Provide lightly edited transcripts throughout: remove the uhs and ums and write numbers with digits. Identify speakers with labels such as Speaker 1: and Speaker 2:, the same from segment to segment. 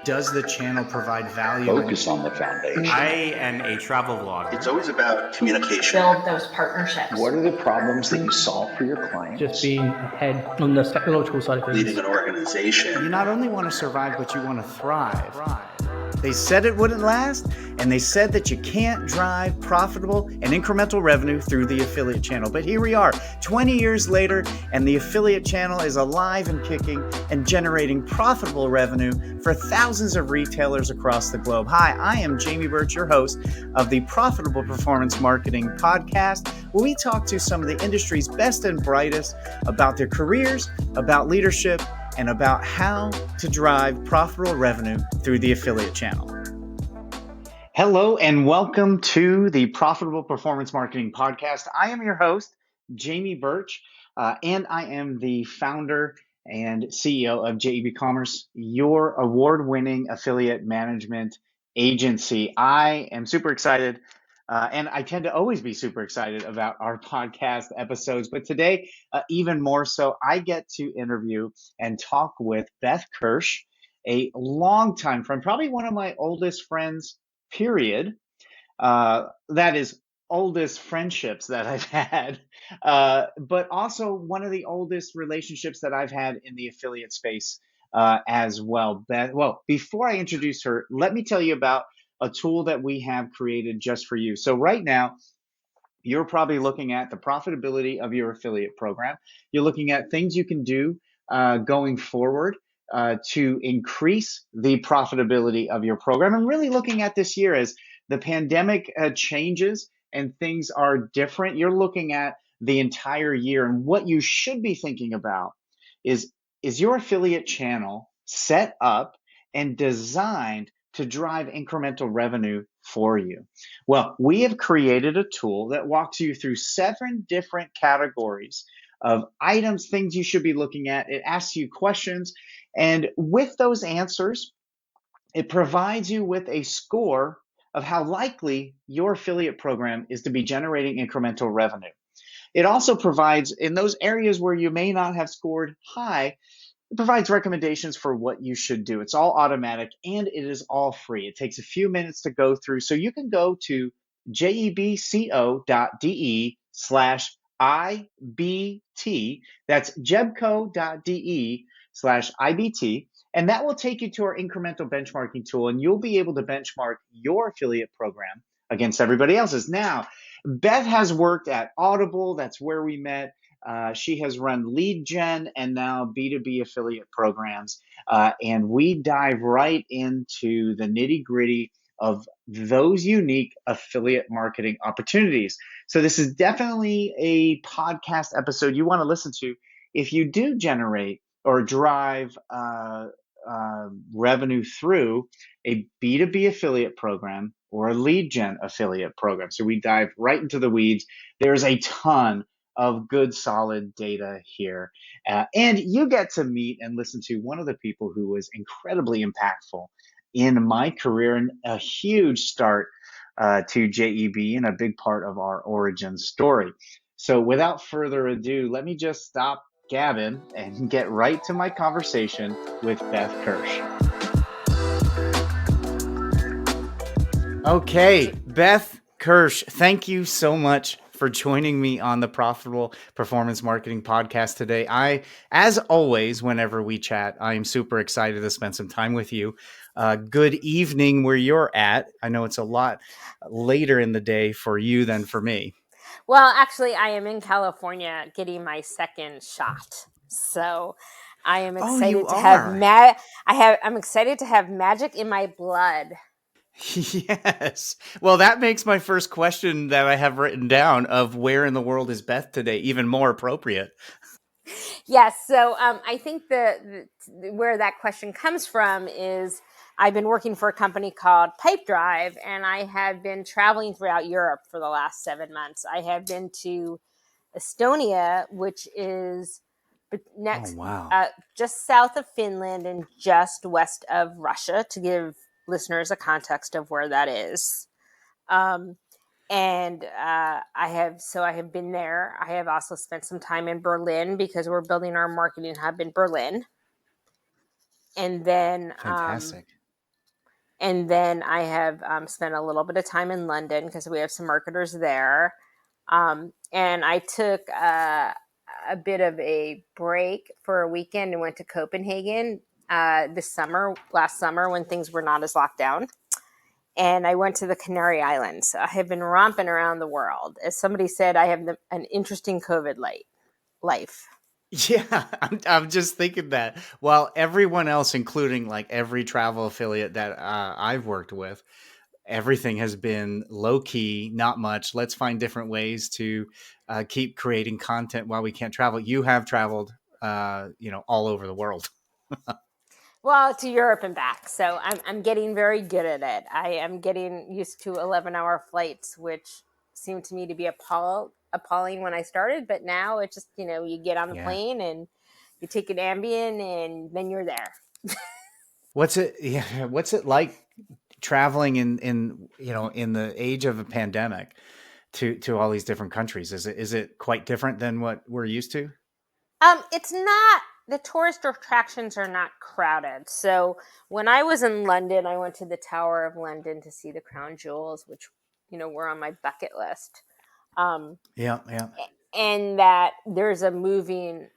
Speaker 1: Does the channel provide value?
Speaker 2: Focus on the foundation.
Speaker 1: I am a travel vlogger.
Speaker 3: It's always about communication.
Speaker 4: Build those partnerships.
Speaker 2: What are the problems that you solve for your clients?
Speaker 5: Just being ahead on the technological side of things.
Speaker 3: Leading an organization.
Speaker 1: You not only want to survive, but you want to thrive. They said it wouldn't last, and they said that you can't drive profitable and incremental revenue through the affiliate channel. But here we are, 20 years later, and the affiliate channel is alive and kicking and generating profitable revenue for thousands of retailers across the globe. Hi, I am Jamie Birch, your host of the Profitable Performance Marketing Podcast, where we talk to some of the industry's best and brightest about their careers, about leadership, and about how to drive profitable revenue through the affiliate channel. Hello and welcome to the Profitable Performance Marketing Podcast. I am your host, Jamie Birch, and I am the founder and CEO of JEBCommerce, your award-winning affiliate management agency. I am super excited, and I tend to always be super excited about our podcast episodes, but today, even more so, I get to interview and talk with Beth Kirsch, a longtime friend, probably one of my oldest friends, period. That is oldest friendships that I've had, but also one of the oldest relationships that I've had in the affiliate space as well. Beth, well, before I introduce her, let me tell you about a tool that we have created just for you. So right now, you're probably looking at the profitability of your affiliate program. You're looking at things you can do going forward to increase the profitability of your program, and really looking at this year as the pandemic changes and things are different. You're looking at the entire year, and what you should be thinking about is your affiliate channel set up and designed to drive incremental revenue for you? Well, we have created a tool that walks you through 7 different categories of items, things you should be looking at. It asks you questions, and with those answers, it provides you with a score of how likely your affiliate program is to be generating incremental revenue. It also provides, in those areas where you may not have scored high, it provides recommendations for what you should do. It's all automatic and it is all free. It takes a few minutes to go through. So you can go to jebco.de/IBT. That's jebco.de/IBT. And that will take you to our incremental benchmarking tool, and you'll be able to benchmark your affiliate program against everybody else's. Now, Beth has worked at Audible. That's where we met. She has run lead gen and now B2B affiliate programs. And we dive right into the nitty gritty of those unique affiliate marketing opportunities. So this is definitely a podcast episode you want to listen to if you do generate or drive revenue through a B2B affiliate program or a lead gen affiliate program. So we dive right into the weeds. There's a ton of good, solid data here. And you get to meet and listen to one of the people who was incredibly impactful in my career and a huge start to JEB and a big part of our origin story. So without further ado, let me just stop gabbing and get right to my conversation with Beth Kirsch. Okay, Beth Kirsch, thank you so much for joining me on the Profitable Performance Marketing Podcast today. As always, whenever we chat, I am super excited to spend some time with you. Good evening where you're at. I know it's a lot later in the day for you than for me.
Speaker 4: Well, actually, I am in California getting my second shot. So I am excited I'm excited to have magic in my blood.
Speaker 1: Yes. Well, that makes my first question that I have written down of where in the world is Beth today even more appropriate.
Speaker 4: Yes. So I think where that question comes from is I've been working for a company called Pipedrive, and I have been traveling throughout Europe for the last 7 months. I have been to Estonia, which is next, just south of Finland and just west of Russia, to give listeners a context of where that is. I have been there. I have also spent some time in Berlin because we're building our marketing hub in Berlin. And then
Speaker 1: fantastic.
Speaker 4: And then I have spent a little bit of time in London because we have some marketers there. And I took a bit of a break for a weekend and went to Copenhagen last summer when things were not as locked down. And I went to the Canary Islands. So I have been romping around the world. As somebody said, I have an interesting COVID life.
Speaker 1: Yeah, I'm just thinking that. While everyone else, including like every travel affiliate that I've worked with, everything has been low key, not much. Let's find different ways to keep creating content while we can't travel. You have traveled, all over the world.
Speaker 4: Well, to Europe and back. So I'm getting very good at it. I am getting used to 11-hour flights, which seemed to me to be appalling when I started. But now it's just, you get on the
Speaker 1: Yeah.
Speaker 4: plane and you take an Ambien and then you're there.
Speaker 1: What's it like traveling in the age of a pandemic to all these different countries? Is it quite different than what we're used to?
Speaker 4: It's not, the tourist attractions are not crowded. So when I was in London, I went to the Tower of London to see the crown jewels, which, were on my bucket list.
Speaker 1: Yeah.
Speaker 4: And that there's a moving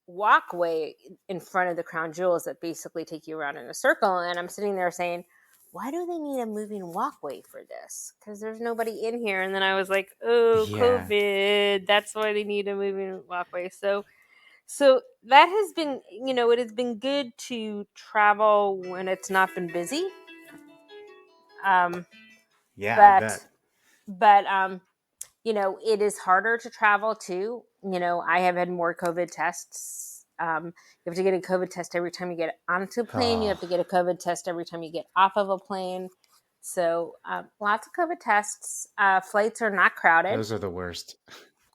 Speaker 4: walkway in front of the crown jewels that basically take you around in a circle. And I'm sitting there saying, why do they need a moving walkway for this? Because there's nobody in here. And then I was like, oh,
Speaker 1: Yeah.
Speaker 4: COVID, that's why they need a moving walkway. So that has been, it has been good to travel when it's not been busy.
Speaker 1: Yeah, I
Speaker 4: But
Speaker 1: bet.
Speaker 4: but it is harder to travel too. I have had more COVID tests. You have to get a COVID test every time you get onto a plane. You have to get a COVID test every time you get off of a plane. So lots of COVID tests. Flights are not crowded.
Speaker 1: Those are the worst.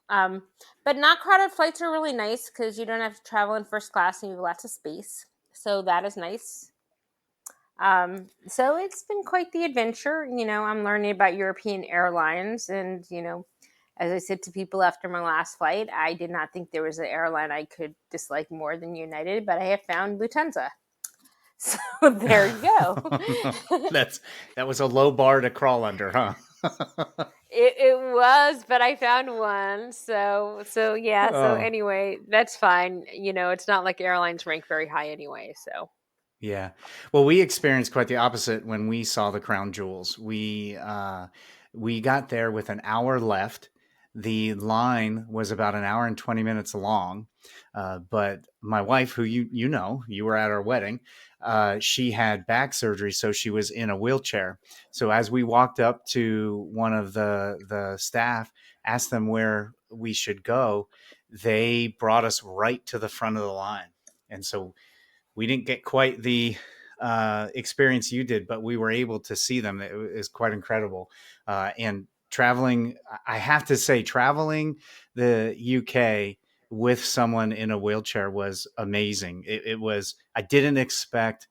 Speaker 4: But not crowded flights are really nice because you don't have to travel in first class and you have lots of space. So that is nice. So it's been quite the adventure. I'm learning about European airlines. And, as I said to people after my last flight, I did not think there was an airline I could dislike more than United, but I have found Lufthansa. So there you go.
Speaker 1: That was a low bar to crawl under, huh?
Speaker 4: It was, but I found one. So yeah. So
Speaker 1: Oh.
Speaker 4: anyway, that's fine. It's not like airlines rank very high anyway. So
Speaker 1: Yeah. Well, we experienced quite the opposite when we saw the crown jewels. We got there with an hour left. The line was about an hour and 20 minutes long. But my wife, who you were at our wedding, she had back surgery, so she was in a wheelchair. So as we walked up to one of the staff, asked them where we should go, they brought us right to the front of the line. And so we didn't get quite the experience you did, but we were able to see them. It was quite incredible. And traveling, I have to say, traveling the UK with someone in a wheelchair was amazing. It was, I didn't expect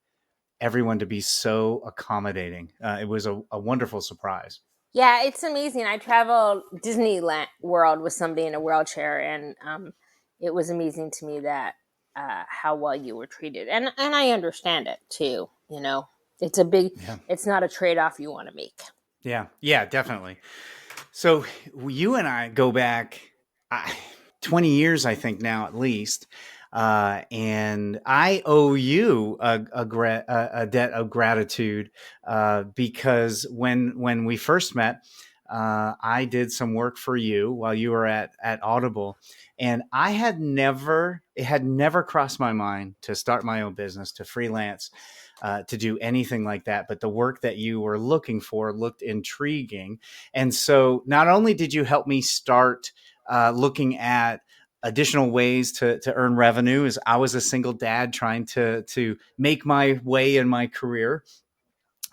Speaker 1: everyone to be so accommodating. It was a wonderful surprise.
Speaker 4: yeah, it's amazing. I traveled Disneyland World with somebody in a wheelchair, and it was amazing to me that how well you were treated, and I understand it too. It's a big, it's not a trade off you want to make.
Speaker 1: Yeah, definitely. So you and I go back 20 years, I think now at least. And I owe you a debt of gratitude because when we first met, I did some work for you while you were at Audible, and it had never crossed my mind to start my own business, to freelance, to do anything like that. But the work that you were looking for looked intriguing. And so not only did you help me start looking at additional ways to earn revenue, as I was a single dad trying to make my way in my career,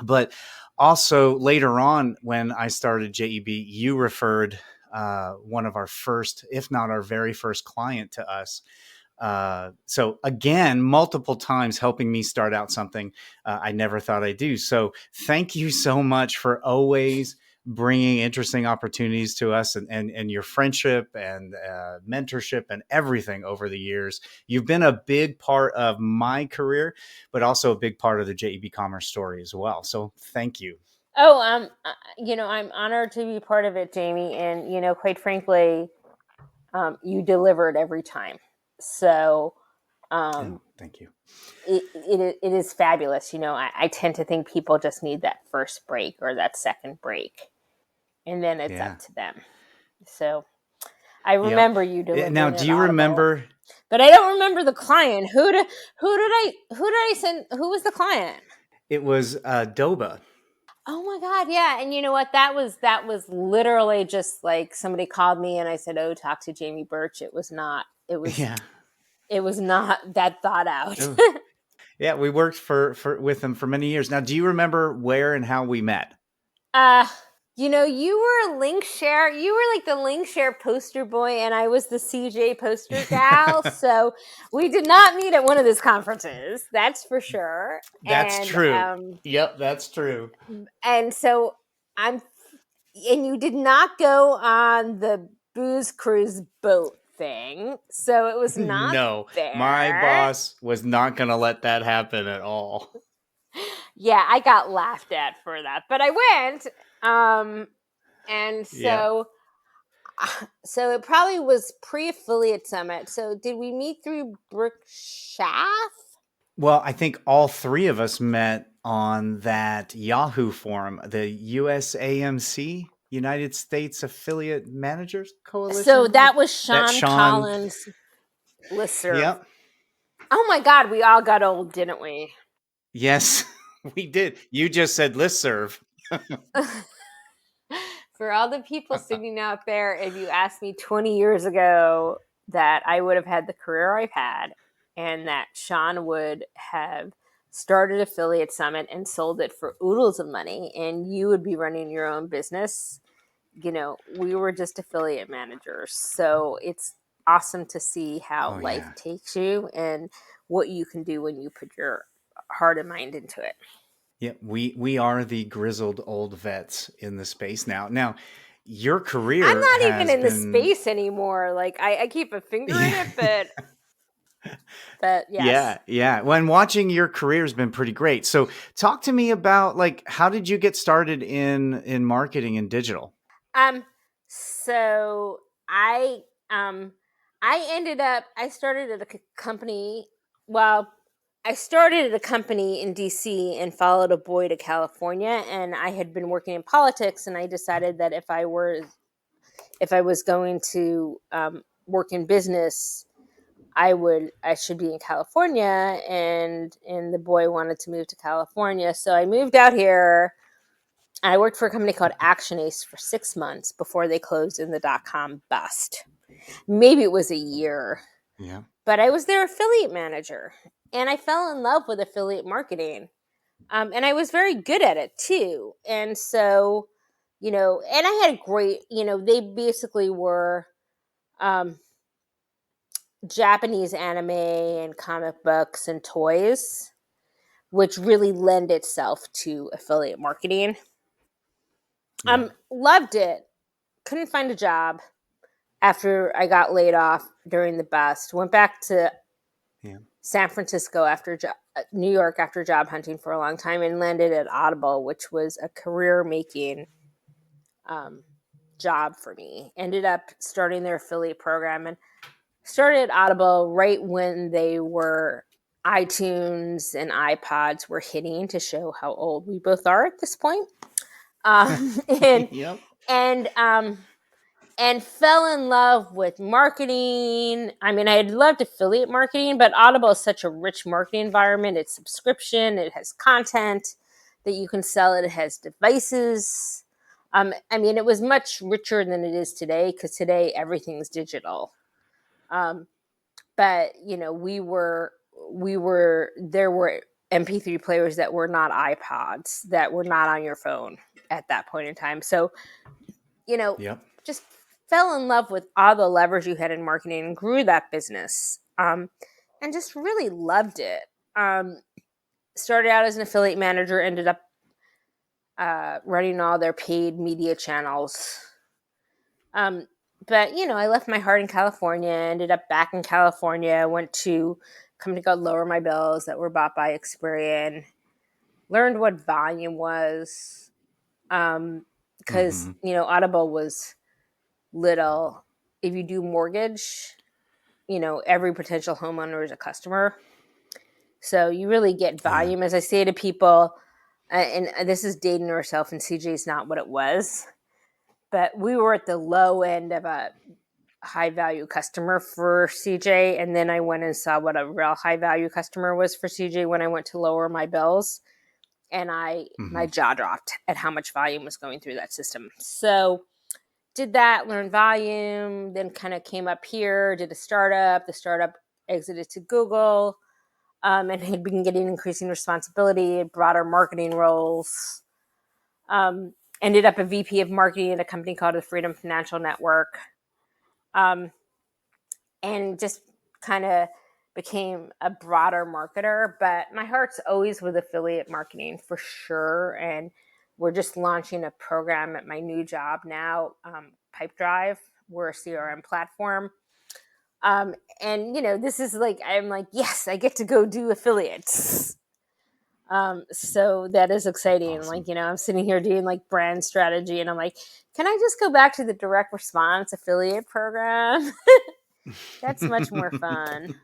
Speaker 1: but also later on when I started JEB, you referred one of our first, if not our very first client to us. So again, multiple times helping me start out something I never thought I'd do. So thank you so much for always bringing interesting opportunities to us, and your friendship and mentorship and everything over the years. You've been a big part of my career, but also a big part of the JEBCommerce story as well. So thank you.
Speaker 4: Oh, I'm honored to be part of it, Jamie. And, quite frankly, you delivered every time. So,
Speaker 1: Thank you.
Speaker 4: It is fabulous. I tend to think people just need that first break or that second break, and then it's up to them. So I remember you delivering.
Speaker 1: Now, do you remember?
Speaker 4: But I don't remember the client. Who did I send? Who was the client?
Speaker 1: It was Doba.
Speaker 4: Oh my God, yeah. And you know what? That was literally just like somebody called me and I said, "Oh, talk to Jamie Birch." It was not. It was not that thought out.
Speaker 1: Yeah, we worked with him for many years. Now, do you remember where and how we met?
Speaker 4: You were a link share. You were like the link share poster boy, and I was the CJ poster gal. So we did not meet at one of those conferences. That's for sure.
Speaker 1: That's true. Yep, that's true.
Speaker 4: And so and you did not go on the booze cruise boat thing. So it was not there.
Speaker 1: My boss was not going to let that happen at all.
Speaker 4: Yeah, I got laughed at for that, but I went. And so, so it probably was pre-affiliate summit. So did we meet through Brooke Schaff?
Speaker 1: Well, I think all three of us met on that Yahoo forum, the USAMC, United States Affiliate Managers Coalition.
Speaker 4: So that was Sean Collins' listserv.
Speaker 1: Yep.
Speaker 4: Oh my God, we all got old, didn't we?
Speaker 1: Yes, we did. You just said listserv.
Speaker 4: For all the people sitting out there, if you asked me 20 years ago that I would have had the career I've had and that Sean would have started Affiliate Summit and sold it for oodles of money and you would be running your own business, we were just affiliate managers. So it's awesome to see how life takes you and what you can do when you put your heart and mind into it.
Speaker 1: Yeah, we are the grizzled old vets in the space now. Now, your career
Speaker 4: I'm not even in the space anymore. Like I keep a finger in it, but yes.
Speaker 1: Yeah. When watching your career has been pretty great. So talk to me about how did you get started in marketing and digital?
Speaker 4: So I started at a company. Well, I started at a company in DC and followed a boy to California, and I had been working in politics, and I decided that if I was going to work in business, I should be in California, and the boy wanted to move to California, so I moved out here. I worked for a company called Action Ace for 6 months before they closed in the .com bust. Maybe it was a year.
Speaker 1: Yeah. But
Speaker 4: I was their affiliate manager. And I fell in love with affiliate marketing. And I was very good at it too. And so, and I had a great, they basically were Japanese anime and comic books and toys, which really lend itself to affiliate marketing. Loved it. Couldn't find a job after I got laid off during the bust. Went back to San Francisco New York after job hunting for a long time and landed at Audible, which was a career-making job for me. Ended up starting their affiliate program and started at Audible right when iTunes and iPods were hitting, to show how old we both are at this point. And fell in love with marketing. I mean, I had loved affiliate marketing, but Audible is such a rich marketing environment. It's subscription. It has content that you can sell. It has devices. I mean, it was much richer than it is today because today everything's digital. But there were MP3 players that were not iPods, that were not on your phone at that point in time. So, just fell in love with all the levers you had in marketing and grew that business, and just really loved it. Started out as an affiliate manager, ended up running all their paid media channels. But, I left my heart in California, ended up back in California, went to a company called Lower My Bills that were bought by Experian, learned what volume was, because, Audible was little. If you do mortgage, every potential homeowner is a customer. So you really get volume. As I say to people, and this is dating herself, and CJ is not what it was, but we were at the low end of a high value customer for CJ. And then I went and saw what a real high value customer was for CJ when I went to Lower My Bills. And my jaw dropped at how much volume was going through that system. So did that, learned volume, then kind of came up here, did a startup. The startup exited to Google, and had been getting increasing responsibility, broader marketing roles. Ended up a VP of marketing at a company called the Freedom Financial Network. And just kind of became a broader marketer. But my heart's always with affiliate marketing for sure. And we're just launching a program at my new job now, Pipedrive. We're a CRM platform. And, this is I'm like, yes, I get to go do affiliates. So that is exciting.
Speaker 1: Awesome.
Speaker 4: I'm sitting here doing brand strategy, and I'm like, can I just go back to the direct response affiliate program? That's much more fun.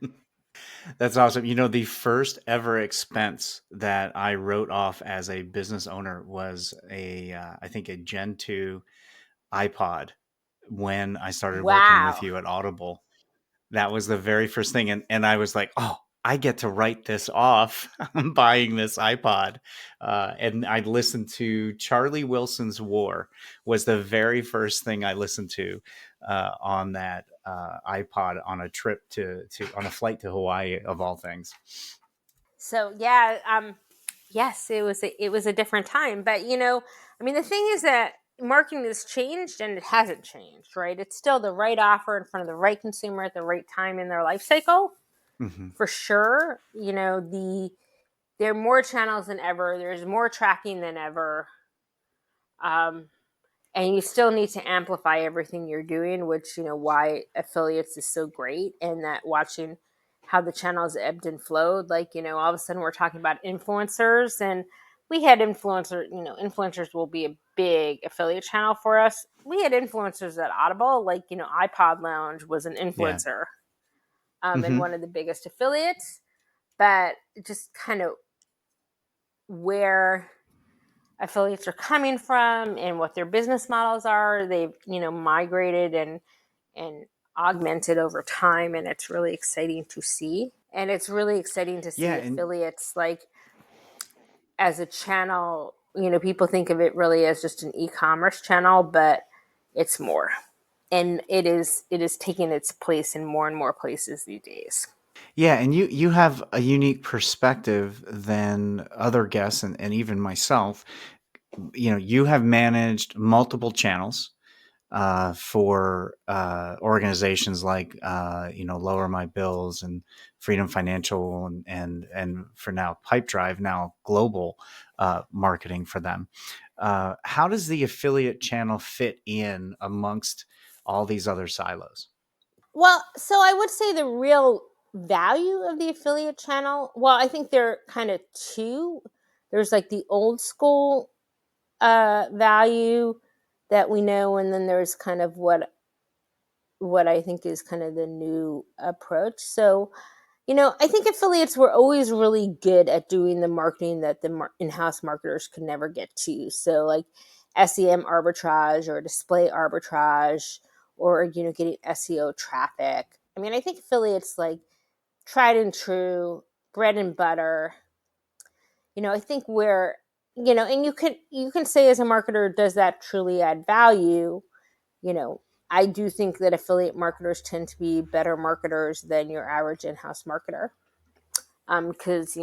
Speaker 1: That's awesome. The first ever expense that I wrote off as a business owner was I think a Gen 2 iPod when I started working with
Speaker 4: Wow.
Speaker 1: you at Audible. That was the very first thing. And I was like, oh, I get to write this off. I'm buying this iPod. And I listened to Charlie Wilson's War was the very first thing I listened to on that iPod on a trip on a flight to Hawaii, of all things.
Speaker 4: So yeah, yes, it was a different time. But the thing is that marketing has changed and it hasn't changed, right? It's still the right offer in front of the right consumer at the right time in their life cycle, for sure. There are more channels than ever. There's more tracking than ever. And you still need to amplify everything you're doing, which, why affiliates is so great, and that watching how the channels ebbed and flowed. All of a sudden we're talking about influencers, and we had influencers will be a big affiliate channel for us. We had influencers at Audible, iPod Lounge was an influencer, and one of the biggest affiliates, but just kind of where affiliates are coming from and what their business models are. They've, migrated and augmented over time, and it's really exciting to see. And it's really exciting to see affiliates as a channel. People think of it really as just an e-commerce channel, but it's more. And it is taking its place in more and more places these days.
Speaker 1: Yeah, and you have a unique perspective than other guests and even myself. You have managed multiple channels for organizations like Lower My Bills and Freedom Financial and for now Pipedrive, now global marketing for them. How does the affiliate channel fit in amongst all these other silos?
Speaker 4: Well, so I would say the real value of the affiliate channel, well, I think there are kind of two. There's the old school value that we know, and then there's kind of what I think is kind of the new approach. So, I think affiliates were always really good at doing the marketing that the in-house marketers could never get to. So SEM arbitrage or display arbitrage, or getting SEO traffic. I think affiliates tried and true, bread and butter. I think where and you can say as a marketer, does that truly add value? I do think that affiliate marketers tend to be better marketers than your average in-house marketer, because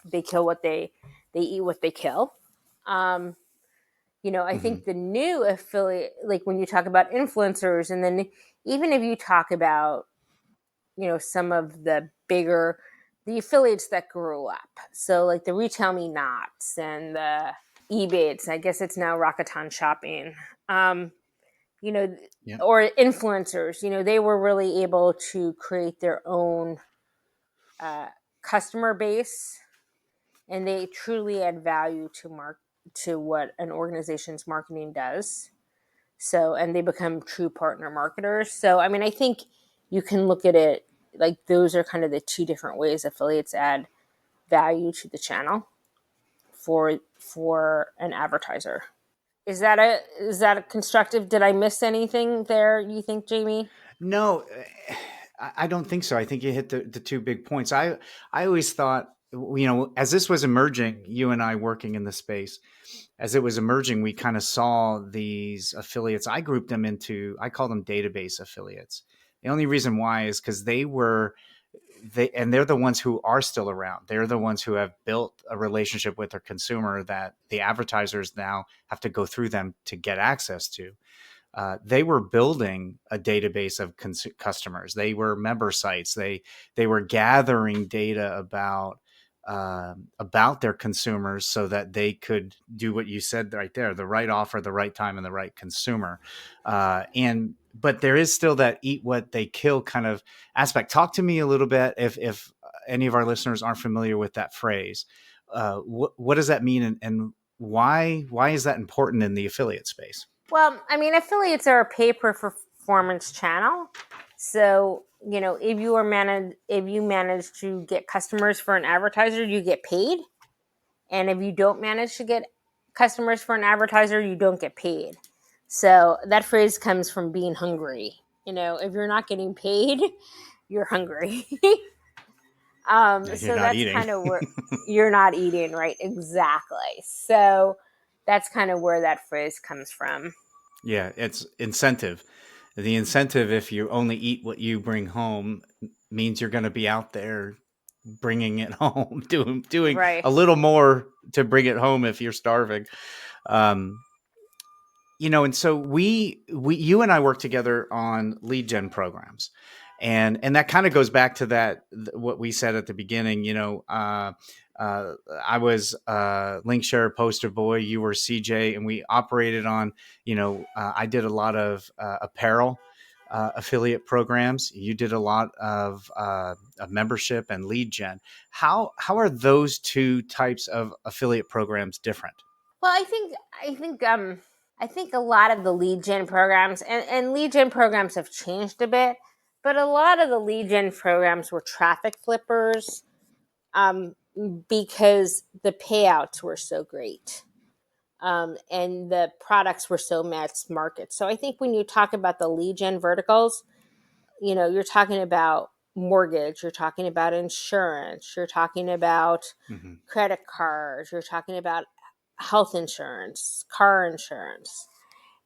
Speaker 4: they kill what they eat what they kill. I think the new affiliate, when you talk about influencers, and then even if you talk about some of the affiliates that grew up, so the Retail Me Nots and the Ebates. I guess it's now Rakuten Shopping. You know,
Speaker 1: Yeah.
Speaker 4: or influencers. You know, they were really able to create their own customer base, and they truly add value to what an organization's marketing does. So, and they become true partner marketers. So, I mean, I think you can look at it like those are kind of the two different ways affiliates add value to the channel for an advertiser. Is that a constructive? Did I miss anything there, you think, Jamie?
Speaker 1: No, I don't think so. I think you hit the two big points. I always thought, as this was emerging, you and I working in the space, as it was emerging, we kind of saw these affiliates. I grouped them I call them database affiliates. The only reason why is because they're the ones who are still around. They're the ones who have built a relationship with their consumer that the advertisers now have to go through them to get access to. They were building a database of customers. They were member sites. They were gathering data about their consumers so that they could do what you said right there: the right offer, the right time, and the right consumer. But there is still that eat what they kill kind of aspect. Talk to me a little bit, if any of our listeners aren't familiar with that phrase. What does that mean, and why is that important in the affiliate space?
Speaker 4: Well, I mean, affiliates are a pay-per-performance channel. So, if you manage to get customers for an advertiser, you get paid. And if you don't manage to get customers for an advertiser, you don't get paid. So that phrase comes from being hungry. If you're not getting paid, you're hungry.
Speaker 1: You're
Speaker 4: So
Speaker 1: not
Speaker 4: that's
Speaker 1: eating.
Speaker 4: kind of where you're not eating, right? Exactly. So that's kind of where that phrase comes from.
Speaker 1: Yeah, it's incentive. The incentive, if you only eat what you bring home, means you're going to be out there bringing it home, doing
Speaker 4: Right.
Speaker 1: a little more to bring it home if you're starving. And so you and I work together on lead gen programs, and that kind of goes back to what we said at the beginning. I was link share poster boy, you were CJ, and we operated on. I did a lot of apparel affiliate programs. You did a lot of membership and lead gen. How are those two types of affiliate programs different?
Speaker 4: Well, I think a lot of the lead gen programs and lead gen programs have changed a bit, but a lot of the lead gen programs were traffic flippers because the payouts were so great. And the products were so mass market. So I think when you talk about the lead gen verticals, you're talking about mortgage, you're talking about insurance, you're talking about credit cards, you're talking about health insurance, car insurance.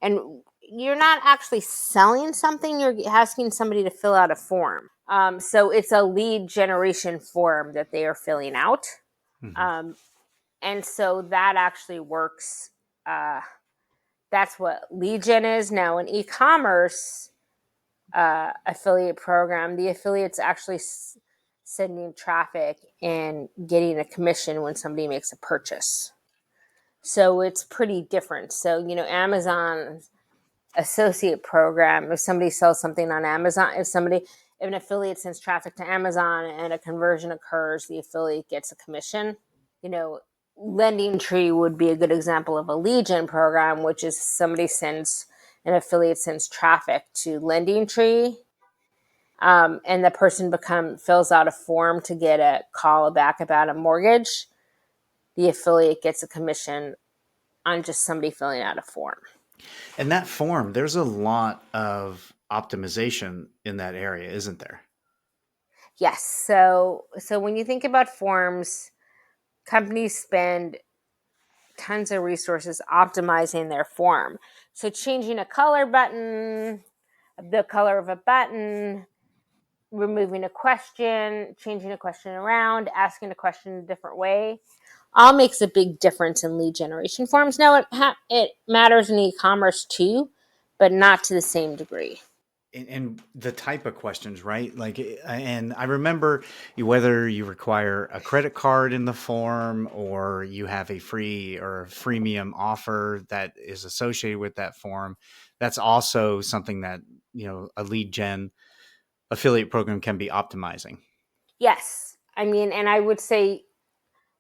Speaker 4: And you're not actually selling something, you're asking somebody to fill out a form. So it's a lead generation form that they are filling out. And so that actually works. That's what lead gen is. Now, in e-commerce affiliate program, the affiliate's actually sending traffic and getting a commission when somebody makes a purchase. So it's pretty different. So, Amazon's associate program, if somebody sells something on Amazon, if an affiliate sends traffic to Amazon and a conversion occurs, the affiliate gets a commission. Lending Tree would be a good example of a lead gen program, which is an affiliate sends traffic to Lending Tree, and the person fills out a form to get a call back about a mortgage. The affiliate gets a commission on just somebody filling out a form.
Speaker 1: And that form, there's a lot of optimization in that area, isn't there?
Speaker 4: Yes. So when you think about forms, companies spend tons of resources optimizing their form. So changing the color of a button, removing a question, changing a question around, asking a question in a different way, all makes a big difference in lead generation forms. Now, it matters in e-commerce too, but not to the same degree.
Speaker 1: and the type of questions, right? Like, and I remember whether you require a credit card in the form or you have a free or freemium offer that is associated with that form. That's also something that, a lead gen affiliate program can be optimizing.
Speaker 4: Yes. I mean, and I would say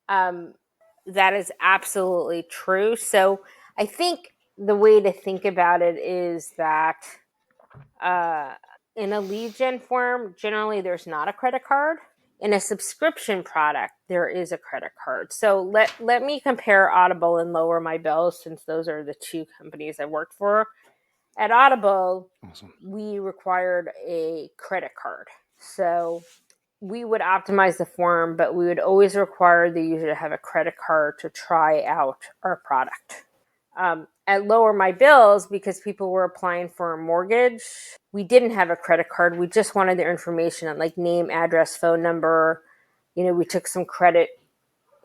Speaker 4: that is absolutely true. So I think the way to think about it is that in a lead gen form, generally there's not a credit card. In a subscription product, there is a credit card. So let me compare Audible and Lower My Bills, since those are the two companies I worked for. At Audible,
Speaker 1: Awesome.
Speaker 4: we required a credit card. So we would optimize the form, but we would always require the user to have a credit card to try out our product. At Lower My Bills, because people were applying for a mortgage, we didn't have a credit card. We just wanted their information, like name, address, phone number. We took some credit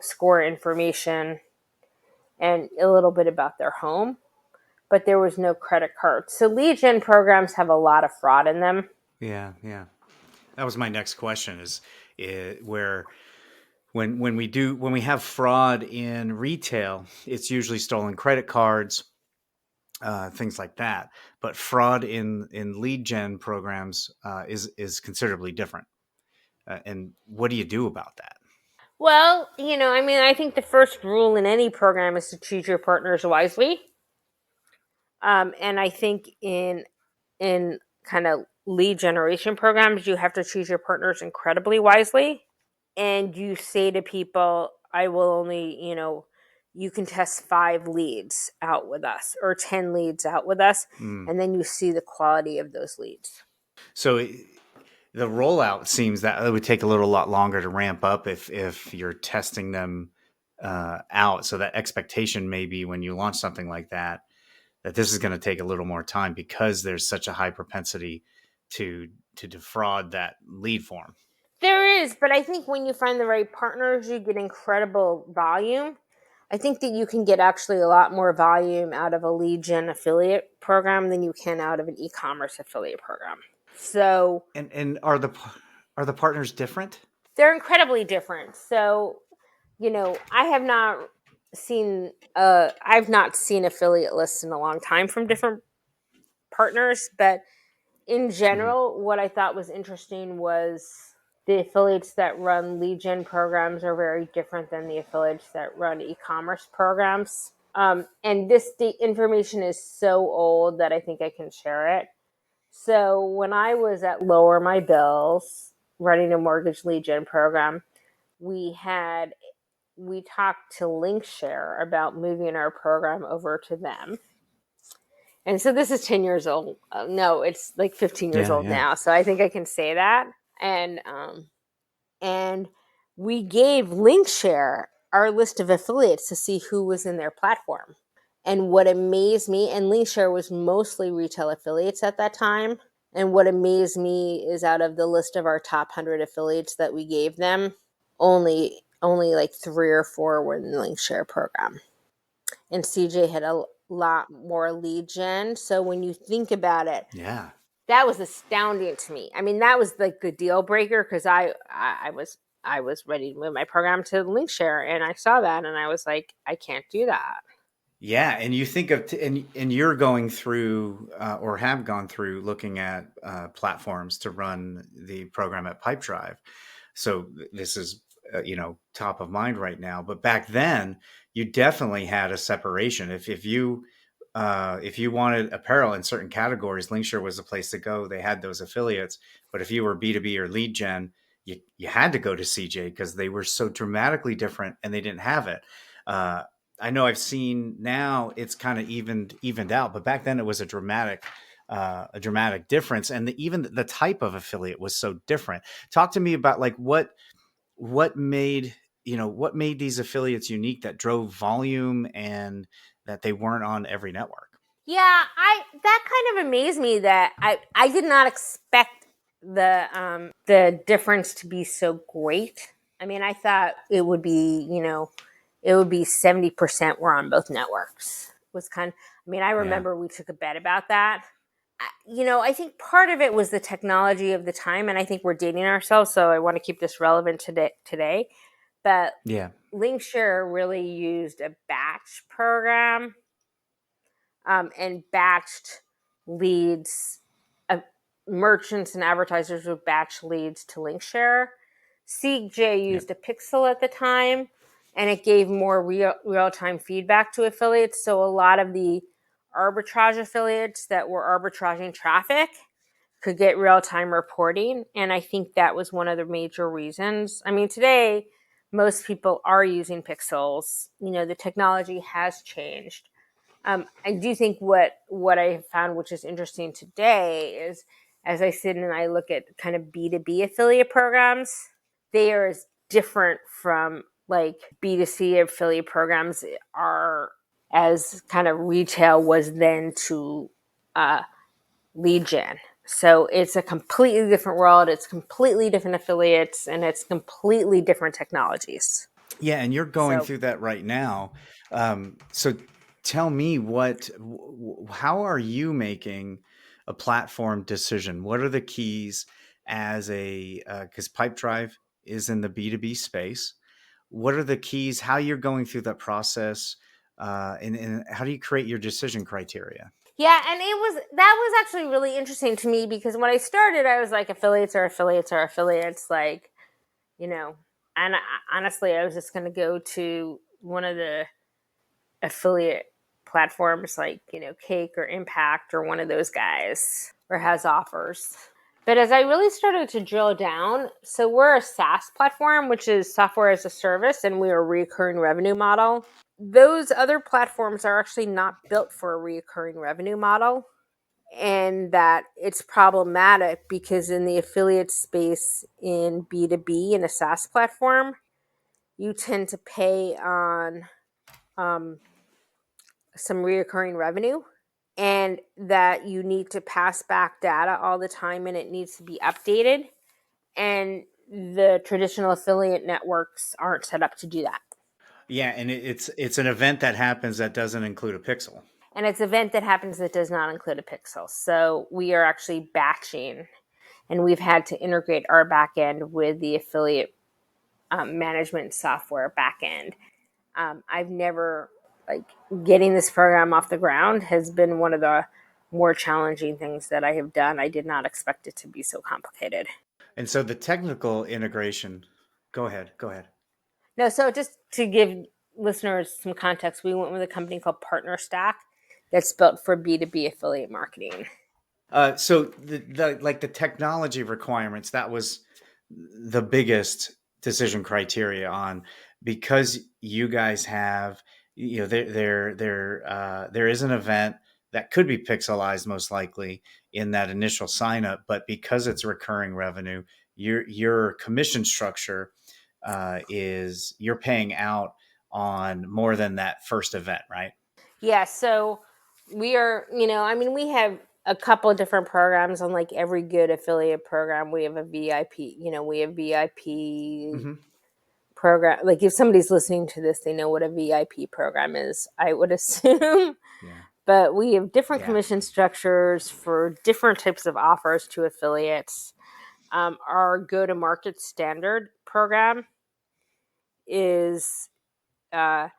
Speaker 4: score information and a little bit about their home, but there was no credit card. So lead gen programs have a lot of fraud in them.
Speaker 1: Yeah. That was my next question is where when we have fraud in retail, it's usually stolen credit cards, things like that. But fraud in lead gen programs is considerably different. And what do you do about that?
Speaker 4: Well, I think the first rule in any program is to choose your partners wisely. And I think in kind of lead generation programs, you have to choose your partners incredibly wisely. And you say to people, I will only, you can test 5 leads out with us or 10 leads out with us. And then you see the quality of those leads.
Speaker 1: So the rollout seems that it would take a little lot longer to ramp up if you're testing them out. So that expectation may be when you launch something like that this is going to take a little more time because there's such a high propensity to defraud that lead form.
Speaker 4: There is, but I think when you find the right partners, you get incredible volume. I think that you can get actually a lot more volume out of a lead gen affiliate program than you can out of an e-commerce affiliate program. So,
Speaker 1: and are the partners different?
Speaker 4: they're incredibly different. So, I've not seen affiliate lists in a long time from different partners, but in general, what I thought was interesting was the affiliates that run lead gen programs are very different than the affiliates that run e-commerce programs. And the information is so old that I think I can share it. So when I was at Lower My Bills running a mortgage lead gen program, we talked to Linkshare about moving our program over to them. And so this is 10 years old. No, it's like 15 years old now. So I think I can say that. And we gave Linkshare our list of affiliates to see who was in their platform. And what amazed me, and Linkshare was mostly retail affiliates at that time. And what amazed me is out of the list of our top 100 affiliates that we gave them, only like 3 or 4 were in the Linkshare program. And CJ had a lot more lead gen. So when you think about it, that was astounding to me. I mean, that was like the deal breaker because I was ready to move my program to Linkshare, and I saw that, and I was like, I can't do that.
Speaker 1: Yeah, and you think of and you're going through or have gone through looking at platforms to run the program at Pipedrive. So this is top of mind right now. But back then, you definitely had a separation. If you wanted apparel in certain categories, Linkshare was the place to go. They had those affiliates. But if you were B2B or lead gen, you had to go to CJ because they were so dramatically different and they didn't have it. I know I've seen now it's kind of evened out, but back then it was a dramatic difference. And even the type of affiliate was so different. Talk to me about like what made these affiliates unique that drove volume and that they weren't on every network.
Speaker 4: Yeah, that kind of amazed me that I did not expect the difference to be so great. I mean, I thought it would be, 70% were on both networks. I remember we took a bet about that. I think part of it was the technology of the time, and I think we're dating ourselves, so I want to keep this relevant today. But
Speaker 1: Yeah.
Speaker 4: Linkshare really used a batch program, and batched leads. Merchants and advertisers would batch leads to Linkshare. CJ
Speaker 1: Yeah.
Speaker 4: used a pixel at the time, and it gave more real-time feedback to affiliates. So a lot of the arbitrage affiliates that were arbitraging traffic could get real-time reporting, and I think that was one of the major reasons. I mean, today most people are using pixels. The technology has changed. I do think what I have found, which is interesting today, is as I sit and I look at kind of B2B affiliate programs, they are as different from like B2C affiliate programs are as kind of retail was then to lead gen. So it's a completely different world. It's completely different affiliates, and it's completely different technologies.
Speaker 1: Yeah, and you're going
Speaker 4: So
Speaker 1: through that right now. So tell me how are you making a platform decision? What are the keys as because Pipedrive is in the B2B space. What are the keys? How you're going through that process, and how do you create your decision criteria?
Speaker 4: yeah, and that was actually really interesting to me because when I started, I was like, affiliates are affiliates are affiliates, like, and honestly, I was just going to go to one of the affiliate platforms like, Cake or Impact or one of those guys or has offers. But as I really started to drill down, so we're a SaaS platform, which is software as a service, and we're a recurring revenue model. Those other platforms are actually not built for a recurring revenue model, and that it's problematic because in the affiliate space in B2B in a SaaS platform, you tend to pay on some reoccurring revenue, and that you need to pass back data all the time and it needs to be updated. And the traditional affiliate networks aren't set up to do that.
Speaker 1: Yeah, and it's an event that happens that doesn't include a pixel.
Speaker 4: And it's an event that happens that does not include a pixel. So we are actually batching, and we've had to integrate our backend with the affiliate management software backend. I've never, like, getting this program off the ground has been one of the more challenging things that I have done. I did not expect it to be so complicated.
Speaker 1: And so the technical integration, go ahead.
Speaker 4: No, so just to give listeners some context, we went with a company called Partner Stack that's built for B2B affiliate marketing.
Speaker 1: So the technology requirements, that was the biggest decision criteria on, because you guys have, there is an event that could be pixelized most likely in that initial sign up, but because it's recurring revenue, your commission structure is you're paying out on more than that first event, right?
Speaker 4: Yeah, so we are, we have a couple of different programs. On like every good affiliate program, we have a VIP, we have VIP
Speaker 1: Mm-hmm.
Speaker 4: program. Like if somebody's listening to this, they know what a VIP program is, I would assume.
Speaker 1: Yeah.
Speaker 4: But we have different
Speaker 1: Yeah.
Speaker 4: commission structures for different types of offers to affiliates. Our go-to-market standard program is a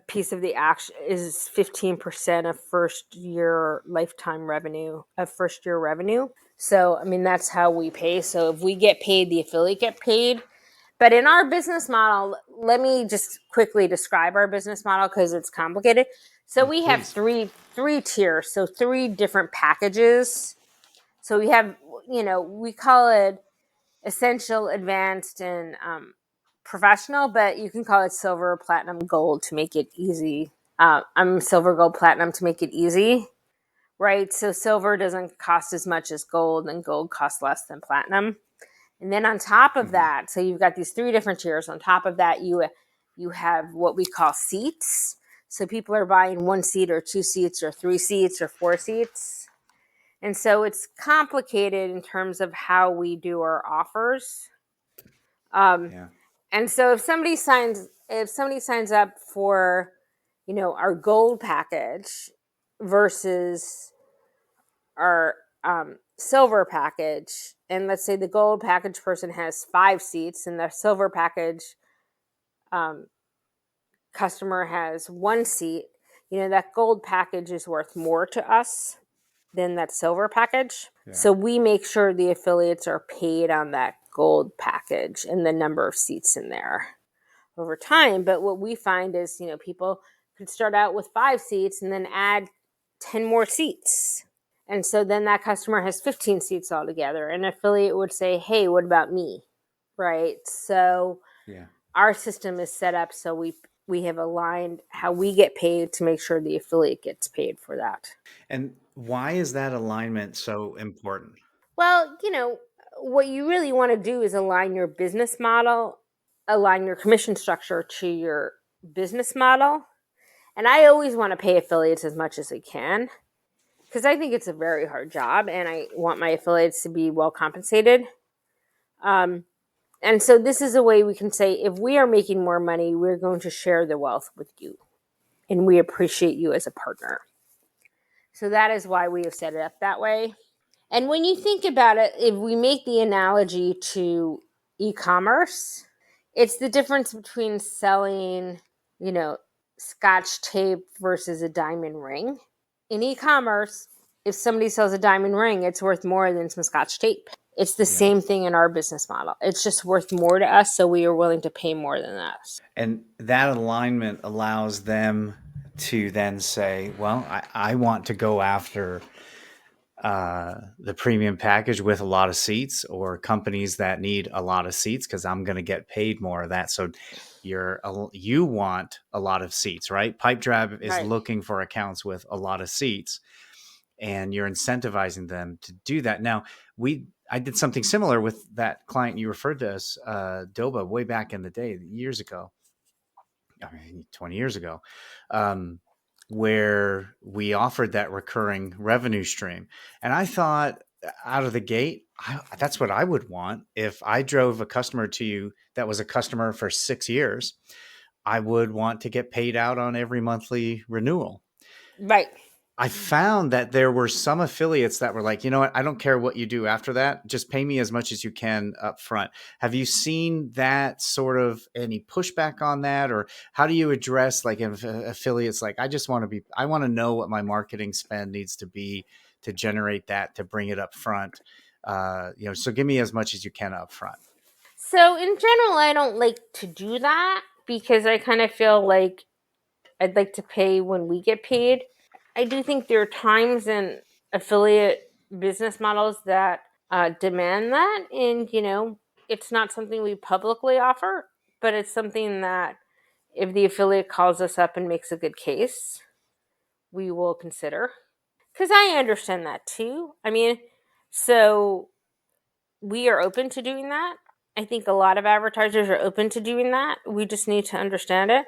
Speaker 4: piece of the action is 15% of first year lifetime revenue of first year revenue. So that's how we pay. So if we get paid, the affiliate get paid. But in our business model, let me just quickly describe our business model because it's complicated. So we have
Speaker 1: Please.
Speaker 4: three tiers, so three different packages. So we have, we call it essential, advanced, and professional, but you can call it silver, platinum, gold to make it easy. I'm silver, gold, platinum to make it easy, right? So silver doesn't cost as much as gold, and gold costs less than platinum. And then on top of that, so you've got these three different tiers. On top of that, you have what we call seats. So people are buying 1 seat or 2 seats or 3 seats or 4 seats. And so it's complicated in terms of how we do our offers.
Speaker 1: Yeah.
Speaker 4: And so if somebody signs up for, our gold package versus our silver package, and let's say the gold package person has 5 seats and the silver package customer has 1 seat, that gold package is worth more to us than that silver package. Yeah. So we make sure the affiliates are paid on that gold package and the number of seats in there over time. But what we find is, people could start out with 5 seats and then add 10 more seats. And so then that customer has 15 seats altogether. An affiliate would say, hey, what about me? Right? So our system is set up so we have aligned how we get paid to make sure the affiliate gets paid for that.
Speaker 1: And why is that alignment so important?
Speaker 4: Well, what you really want to do is align your business model, align your commission structure to your business model. And I always want to pay affiliates as much as I can because I think it's a very hard job and I want my affiliates to be well compensated. And so this is a way we can say, if we are making more money, we're going to share the wealth with you. And we appreciate you as a partner. So that is why we have set it up that way. And when you think about it, if we make the analogy to e-commerce, it's the difference between selling, Scotch tape versus a diamond ring. In e-commerce, if somebody sells a diamond ring, it's worth more than some Scotch tape. It's the same thing in our business model. It's just worth more to us, so we are willing to pay more than that.
Speaker 1: And that alignment allows them to then say, well, I want to go after the premium package with a lot of seats, or companies that need a lot of seats because I'm going to get paid more of that. So you want a lot of seats, right? Pipedrive is looking for accounts with a lot of seats, and you're incentivizing them to do that. Now, I did something similar with that client you referred to as Doba way back in the day, years ago. 20 years ago, where we offered that recurring revenue stream. And I thought out of the gate, that's what I would want. If I drove a customer to you that was a customer for 6 years, I would want to get paid out on every monthly renewal.
Speaker 4: Right.
Speaker 1: I found that there were some affiliates that were like, you know what, I don't care what you do after that. Just pay me as much as you can up front. Have you seen that sort of any pushback on that? Or how do you address like if affiliates like, I want to know what my marketing spend needs to be to generate that, to bring it up front. So give me as much as you can up front.
Speaker 4: So in general, I don't like to do that because I kind of feel like I'd like to pay when we get paid. I do think there are times in affiliate business models that demand that. And, it's not something we publicly offer, but it's something that if the affiliate calls us up and makes a good case, we will consider. Because I understand that too. So we are open to doing that. I think a lot of advertisers are open to doing that. We just need to understand it.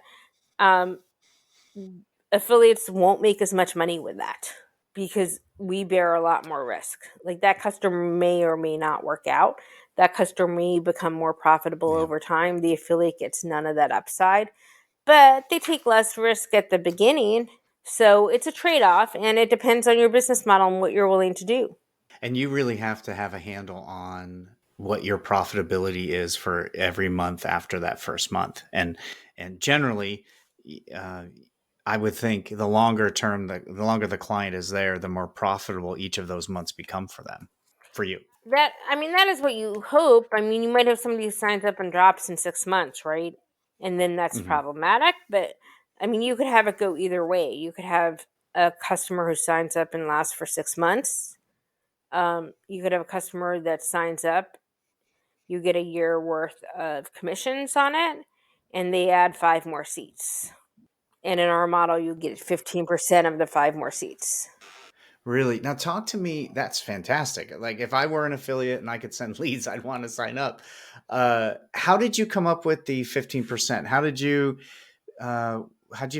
Speaker 4: Affiliates won't make as much money with that because we bear a lot more risk. Like that customer may or may not work out. That customer may become more profitable over time. The affiliate gets none of that upside, but they take less risk at the beginning. So it's a trade-off, and it depends on your business model and what you're willing to do.
Speaker 1: And you really have to have a handle on what your profitability is for every month after that first month. And generally, I would think the longer the client is there, the more profitable each of those months become for you.
Speaker 4: That is what you hope. You might have somebody who signs up and drops in 6 months, right? And then that's problematic. But you could have it go either way. You could have a customer who signs up and lasts for 6 months. You could have a customer that signs up, you get a year worth of commissions on it, and they add 5 more seats. And in our model, you get 15% of the 5 more seats.
Speaker 1: Really? Now talk to me. That's fantastic. Like if I were an affiliate and I could send leads, I'd want to sign up. How did you come up with the 15%? How'd you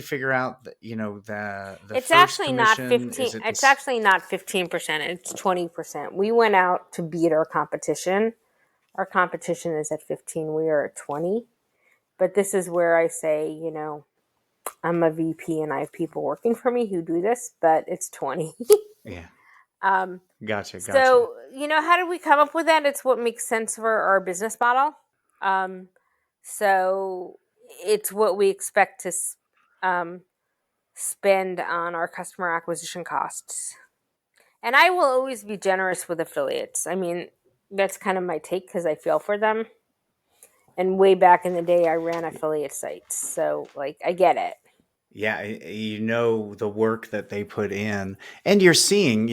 Speaker 1: figure out that, the
Speaker 4: it's
Speaker 1: first
Speaker 4: actually not
Speaker 1: commission,
Speaker 4: 15. It's actually not 15%. It's 20%. We went out to beat our competition. Our competition is at 15. We are at 20. But this is where I say, I'm a VP and I have people working for me who do this, but it's 20.
Speaker 1: Yeah. Gotcha.
Speaker 4: So, how did we come up with that? It's what makes sense for our business model. So it's what we expect to spend on our customer acquisition costs. And I will always be generous with affiliates. I mean, that's kind of my take because I feel for them. And way back in the day, I ran affiliate sites. So, I get it.
Speaker 1: Yeah, the work that they put in, and you're seeing,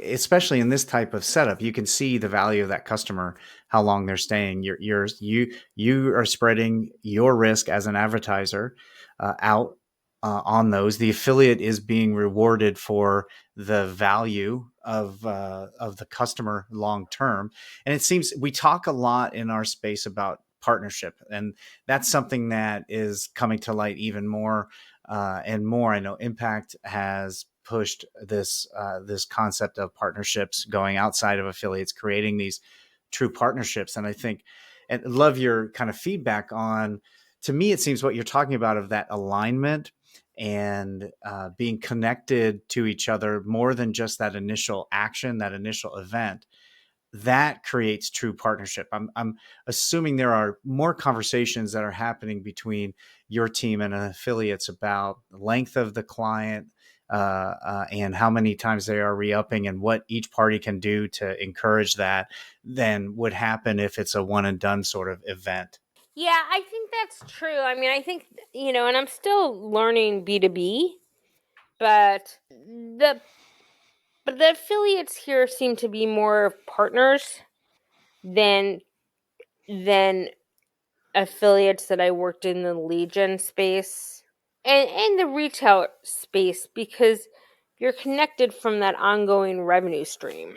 Speaker 1: especially in this type of setup, you can see the value of that customer, how long they're staying. You are spreading your risk as an advertiser out on those. The affiliate is being rewarded for the value of the customer long term, and it seems we talk a lot in our space about partnership, and that's something that is coming to light even more and more. I know Impact has pushed this concept of partnerships, going outside of affiliates, creating these true partnerships. And I think, and love your kind of feedback on. To me, it seems what you're talking about of that alignment and being connected to each other more than just that initial action, that initial event. That creates true partnership. I'm assuming there are more conversations that are happening between your team and affiliates about the length of the client and how many times they are re-upping and what each party can do to encourage that than would happen if it's a one and done sort of event.
Speaker 4: Yeah, I think that's true. I mean, I think, and I'm still learning B2B, but the affiliates here seem to be more partners than affiliates that I worked in the Legion space and the retail space, because you're connected from that ongoing revenue stream.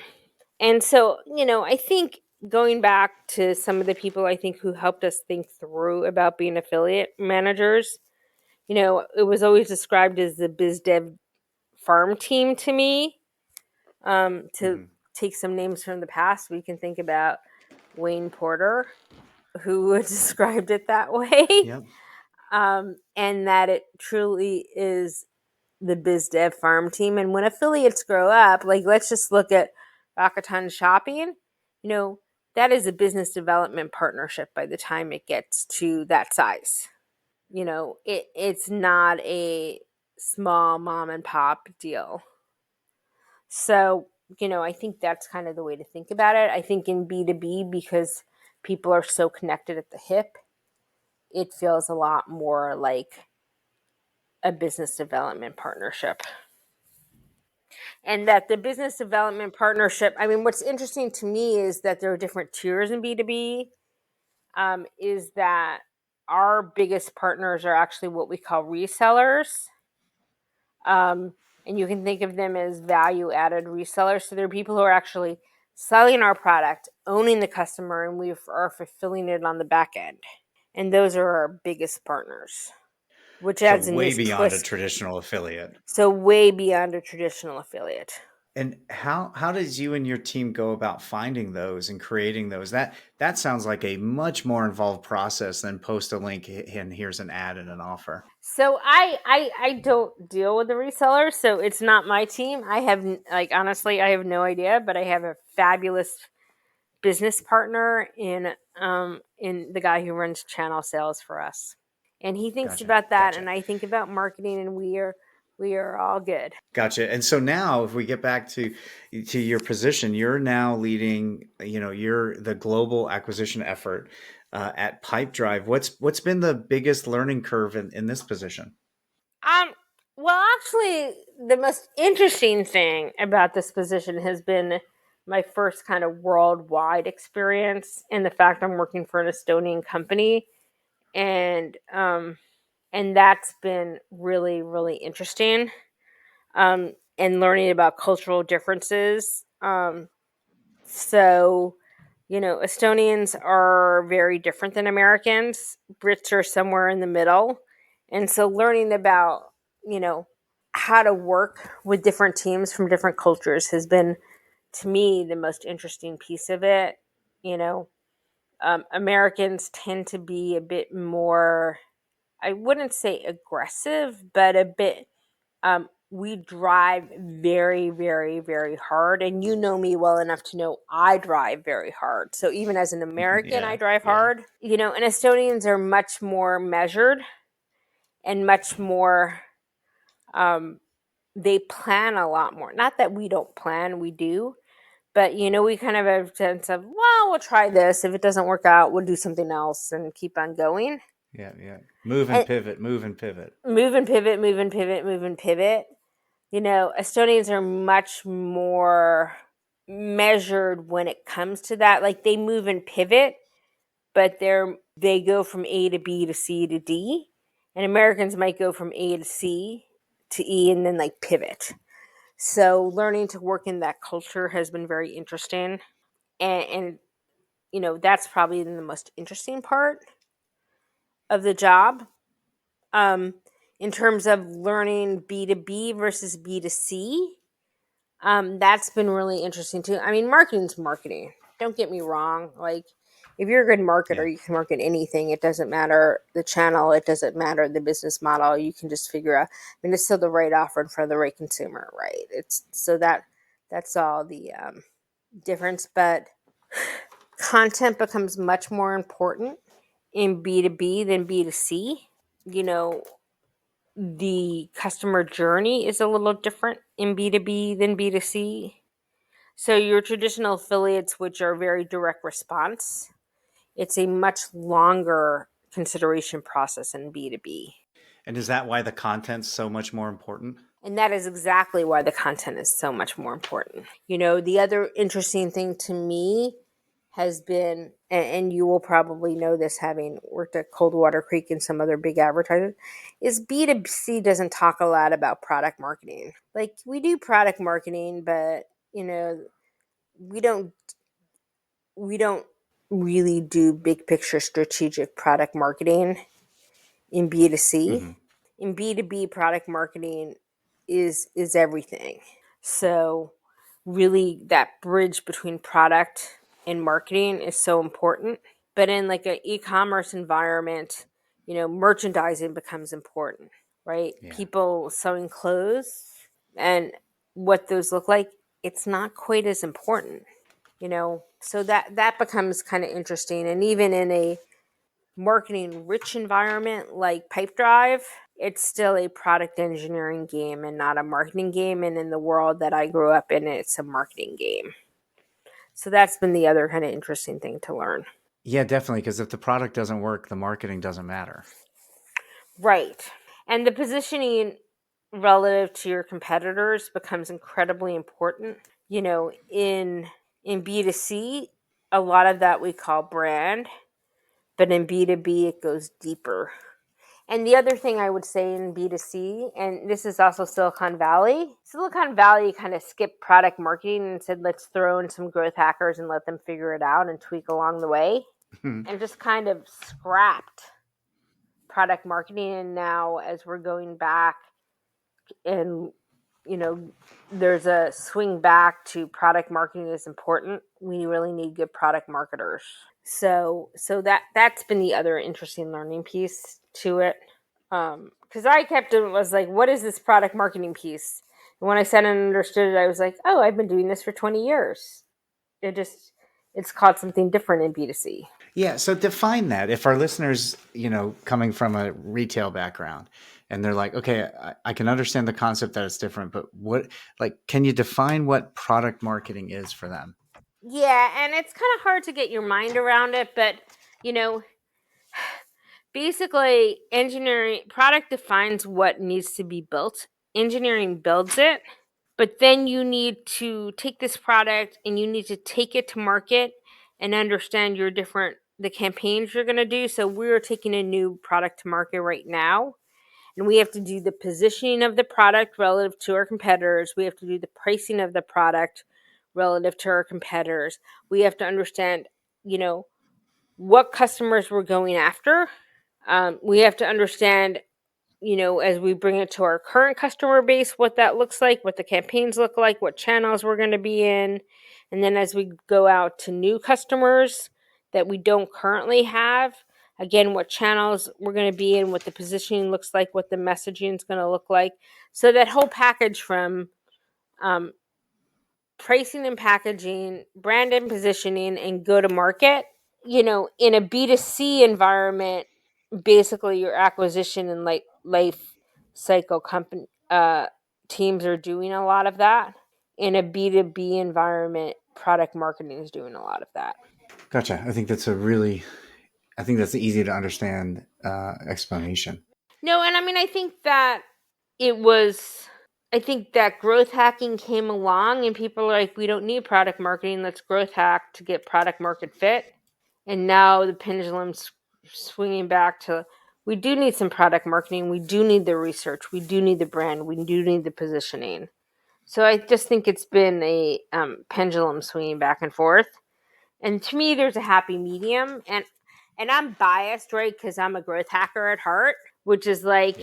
Speaker 4: And so, I think going back to some of the people I think who helped us think through about being affiliate managers, it was always described as the biz dev farm team to me. To take some names from the past, we can think about Wayne Porter, who described it that way.
Speaker 1: Yep.
Speaker 4: And that it truly is the biz dev farm team. And when affiliates grow up, let's just look at Rakuten Shopping, that is a business development partnership by the time it gets to that size. It's not a small mom and pop deal. So, I think that's kind of the way to think about it. I think in B2B, because people are so connected at the hip, it feels a lot more like a business development partnership. And that the business development partnership, I mean, what's interesting to me is that there are different tiers in B2B, is that our biggest partners are actually what we call resellers. And you can think of them as value-added resellers. So they're people who are actually selling our product, owning the customer, and we are fulfilling it on the back end. And those are our biggest partners, which adds
Speaker 1: So
Speaker 4: a
Speaker 1: way
Speaker 4: nice
Speaker 1: beyond
Speaker 4: twist.
Speaker 1: a traditional affiliate.
Speaker 4: So way beyond a traditional affiliate.
Speaker 1: And how does you and your team go about finding those and creating those? That sounds like a much more involved process than post a link and here's an ad and an offer.
Speaker 4: So I don't deal with the resellers, so it's not my team. I have honestly, I have no idea, but I have a fabulous business partner in the guy who runs channel sales for us, and he thinks about that, and I think about marketing, and we are all good.
Speaker 1: Gotcha. And so now if we get back to your position, you're now leading, you're the global acquisition effort at Pipedrive. What's been the biggest learning curve in this position?
Speaker 4: Well, actually, the most interesting thing about this position has been my first kind of worldwide experience, and the fact I'm working for an Estonian company, and that's been really, really interesting. And learning about cultural differences. So, Estonians are very different than Americans. Brits are somewhere in the middle. And so learning about, how to work with different teams from different cultures has been, to me, the most interesting piece of it. Americans tend to be a bit more, I wouldn't say aggressive, but a bit we drive very, very, very hard. And you know me well enough to know I drive very hard. So even as an American, I drive hard. And Estonians are much more measured and much more, they plan a lot more. Not that we don't plan, we do. But, we kind of have a sense of, well, we'll try this. If it doesn't work out, we'll do something else and keep on going.
Speaker 1: Yeah. Move and pivot.
Speaker 4: Move and pivot. Estonians are much more measured when it comes to that. Like, they move and pivot, but they go from A to B to C to D. And Americans might go from A to C to E and then pivot. So learning to work in that culture has been very interesting. And that's probably the most interesting part of the job. In terms of learning B2B versus B2C, that's been really interesting too. I mean, marketing's marketing. Don't get me wrong. Like, if you're a good marketer, you can market anything. It doesn't matter the channel. It doesn't matter the business model. You can just figure out. I mean, it's still the right offer in front of the right consumer, right? It's so that's all the difference. But content becomes much more important in B2B than B2C. The customer journey is a little different in B2B than B2C. So your traditional affiliates, which are very direct response, it's a much longer consideration process in B2B.
Speaker 1: And is that why the content's so much more important?
Speaker 4: And that is exactly why the content is so much more important. The other interesting thing to me has been, and you will probably know this having worked at Coldwater Creek and some other big advertisers, is B2C doesn't talk a lot about product marketing. Like, we do product marketing, but, we don't really do big picture strategic product marketing in B2C. Mm-hmm. In B2B, product marketing is everything. So really that bridge between product and marketing is so important. But in an e-commerce environment, merchandising becomes important, right? Yeah. People sewing clothes and what those look like, it's not quite as important, so that becomes kind of interesting. And even in a marketing rich environment like Pipedrive, it's still a product engineering game and not a marketing game. And in the world that I grew up in, it's a marketing game. So that's been the other kind of interesting thing to learn.
Speaker 1: Yeah, definitely. Because if the product doesn't work, the marketing doesn't matter.
Speaker 4: Right. And the positioning relative to your competitors becomes incredibly important. In B2C, a lot of that we call brand, but in B2B, it goes deeper. And the other thing I would say in B2C, and this is also Silicon Valley kind of skipped product marketing and said, let's throw in some growth hackers and let them figure it out and tweak along the way, and just kind of scrapped product marketing. And now as we're going back and, there's a swing back to product marketing is important. We really need good product marketers. So that's been the other interesting learning piece to it. Because I was like, what is this product marketing piece? And when I said and understood it, I was like, oh, I've been doing this for 20 years. It's called something different in B2C.
Speaker 1: Yeah. So define that. If our listeners, coming from a retail background and they're like, okay, I can understand the concept that it's different, but can you define what product marketing is for them?
Speaker 4: Yeah. And it's kind of hard to get your mind around it, but, basically engineering product defines what needs to be built. Engineering builds it. But then you need to take this product and you need to take it to market and understand the campaigns you're going to do. So we're taking a new product to market right now, and we have to do the positioning of the product relative to our competitors. We have to do the pricing of the product relative to our competitors. We have to understand, what customers we're going after. We have to understand, as we bring it to our current customer base, what that looks like, what the campaigns look like, what channels we're going to be in. And then as we go out to new customers that we don't currently have, again, what channels we're going to be in, what the positioning looks like, what the messaging is going to look like. So that whole package from pricing and packaging, brand and positioning, and go to market, in a B2C environment, basically your acquisition and life cycle company teams are doing a lot of that. In a B2B environment, product marketing is doing a lot of that.
Speaker 1: Gotcha. I think that's an easy to understand explanation.
Speaker 4: No, and I think that I think that growth hacking came along and people are like, we don't need product marketing. Let's growth hack to get product market fit. And now the pendulum's swinging back to, we do need some product marketing. We do need the research. We do need the brand. We do need the positioning. So I just think it's been a pendulum swinging back and forth. And to me, there's a happy medium. And I'm biased, right? Because I'm a growth hacker at heart, which is like,